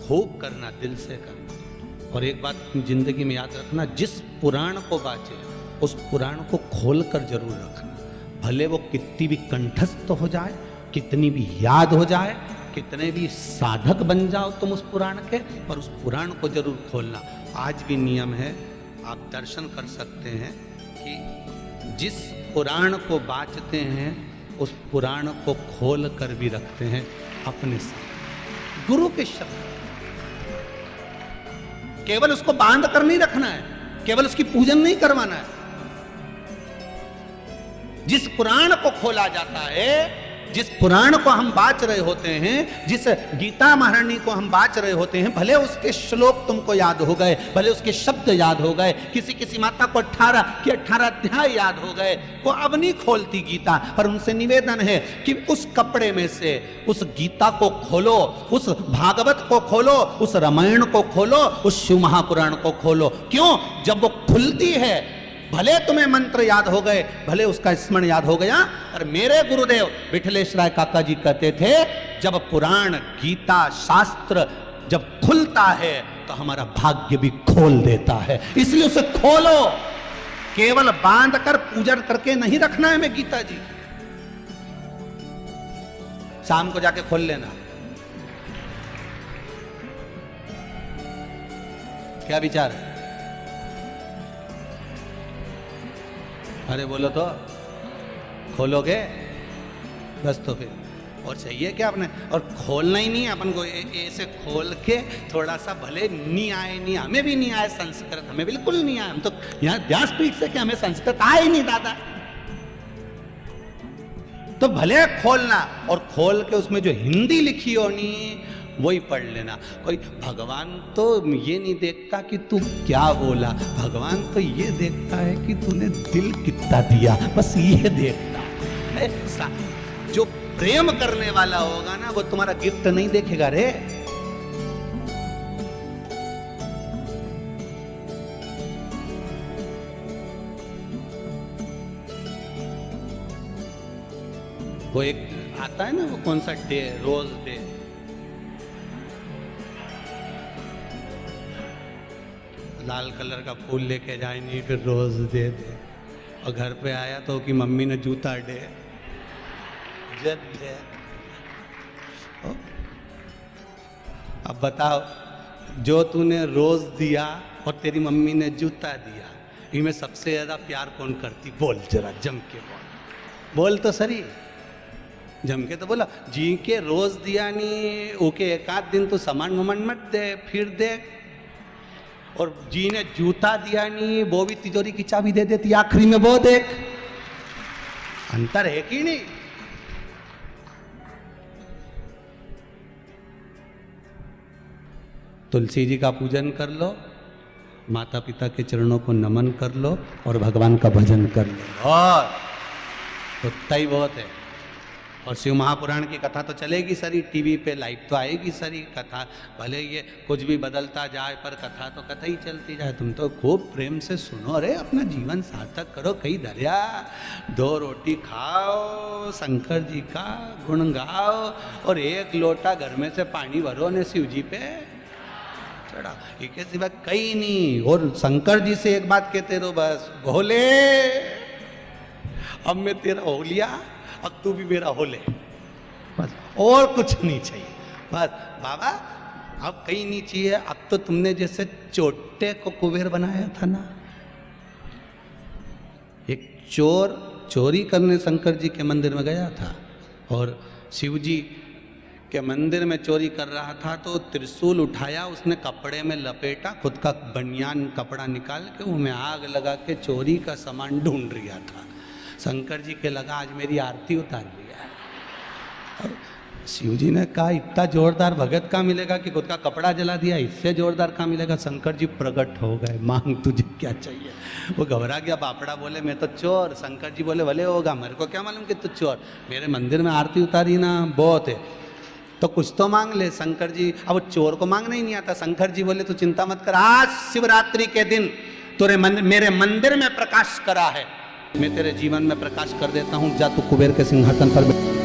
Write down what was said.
खूब करना, दिल से करना। और एक बात जिंदगी में याद रखना, जिस पुराण को बाचे उस पुराण को खोलकर जरूर रखना। भले वो कितनी भी कंठस्थ हो जाए, कितनी भी याद हो जाए, कितने भी साधक बन जाओ तुम उस पुराण के, पर उस पुराण को जरूर खोलना। आज भी नियम है, आप दर्शन कर सकते हैं कि जिस पुराण को बाचते हैं उस पुराण को खोल कर भी रखते हैं अपने साथ। गुरु के शब्द, केवल उसको बांध कर नहीं रखना है, केवल उसकी पूजन नहीं करवाना है। जिस पुराण को खोला जाता है, जिस पुराण को हम बाच रहे होते हैं, जिस गीता महारानी को हम बाच रहे होते हैं, भले उसके श्लोक तुमको याद हो गए, भले उसके शब्द याद हो गए, किसी माता को 18 के 18 अध्याय याद हो गए, वो अब नहीं खोलती गीता, पर उनसे निवेदन है कि उस कपड़े में से उस गीता को खोलो, उस भागवत को खोलो, उस रामायण को खोलो, उस शिव महापुराण को खोलो। क्यों? जब वो खुलती है, भले तुम्हें मंत्र याद हो गए, भले उसका स्मरण याद हो गया, और मेरे गुरुदेव विठलेश राय काका जी कहते थे, जब पुराण, गीता, शास्त्र जब खुलता है तो हमारा भाग्य भी खोल देता है। इसलिए उसे खोलो, केवल बांध कर पूजन करके नहीं रखना है। मैं गीता जी शाम को जाके खोल लेना। क्या विचार है? अरे बोलो तो, खोलोगे बस तो फिर और चाहिए क्या अपने? और खोलना ही नहीं है अपन को, ऐसे खोल के थोड़ा सा, भले नहीं आए, नहीं हमें भी नहीं आए संस्कृत, हमें बिल्कुल नहीं आए, हम तो यहाँ व्यासपीठ से क्या हमें संस्कृत आए ही नहीं दादा। तो भले खोलना, और खोल के उसमें जो हिंदी लिखी होनी वही पढ़ लेना। कोई भगवान तो ये नहीं देखता कि तू क्या बोला, भगवान तो ये देखता है कि तूने दिल कितना दिया, बस ये देखता है। जो प्रेम करने वाला होगा ना, वो तुम्हारा गिफ्ट नहीं देखेगा रे। वो एक आता है ना, वो कौन सा डे, रोज डे, लाल कलर का फूल लेके जाए नहीं, फिर रोज दे दे, और घर पे आया तो कि मम्मी ने जूता दे, जब दे। अब बताओ, जो तूने रोज दिया और तेरी मम्मी ने जूता दिया, इनमें सबसे ज्यादा प्यार कौन करती? बोल जरा, जम के बोल तो सही, जम के तो बोला। जी के रोज दिया नहीं, ओके एक आध दिन तो सामान वमान मत दे, फिर दे। और जी ने जूता दिया नहीं, वो भी तिजोरी की चाबी दे देती आखिरी में, वो देख, अंतर है कि नहीं? तुलसी जी का पूजन कर लो, माता पिता के चरणों को नमन कर लो, और भगवान का भजन कर लो, और उतना ही बहुत है। और शिव महापुराण की कथा तो चलेगी सरी, टीवी पे लाइव तो आएगी सरी कथा, भले ये कुछ भी बदलता जाए पर कथा तो कथा ही चलती जाए। तुम तो खूब प्रेम से सुनो, अरे अपना जीवन सार्थक करो, कहीं दरिया 2 रोटी खाओ, शंकर जी का गुण गाओ, और 1 लोटा घर में से पानी भरो ने शिव जी पे चढ़ा, इसके सिवा कहीं नहीं। और शंकर जी से एक बात कहते रहो, बस भोले अब मैं तेरा हो लिया, अब तू भी मेरा हो ले, बस और कुछ नहीं चाहिए। बस बाबा अब कहीं नहीं चाहिए। अब तो तुमने जैसे चोटे को कुबेर बनाया था ना, एक चोर चोरी करने शंकर जी के मंदिर में गया था, और शिव जी के मंदिर में चोरी कर रहा था, तो त्रिशूल उठाया, उसने कपड़े में लपेटा, खुद का बनियान कपड़ा निकाल के उनमें आग लगा के चोरी का सामान ढूंढ रहा था। शंकर जी के लगा आज मेरी आरती उतार लिया है। और शिव जी ने कहा इतना जोरदार भगत का मिलेगा कि खुद का कपड़ा जला दिया, इससे जोरदार का मिलेगा। शंकर जी प्रकट हो गए, मांग तुझे क्या चाहिए। वो घबरा गया, बापड़ा बोले मैं तो चोर। शंकर जी बोले भले होगा, मेरे को क्या मालूम कि तू चोर, मेरे मंदिर में आरती उतारी ना बहुत है, तो कुछ तो मांग ले। शंकर जी, अब चोर को मांगना ही नहीं आता। शंकर जी बोले तू चिंता मत कर, आज शिवरात्रि के दिन मेरे मंदिर में प्रकाश करा है, मैं तेरे जीवन में प्रकाश कर देता हूं, जा तू कुबेर के सिंहासन पर बैठ।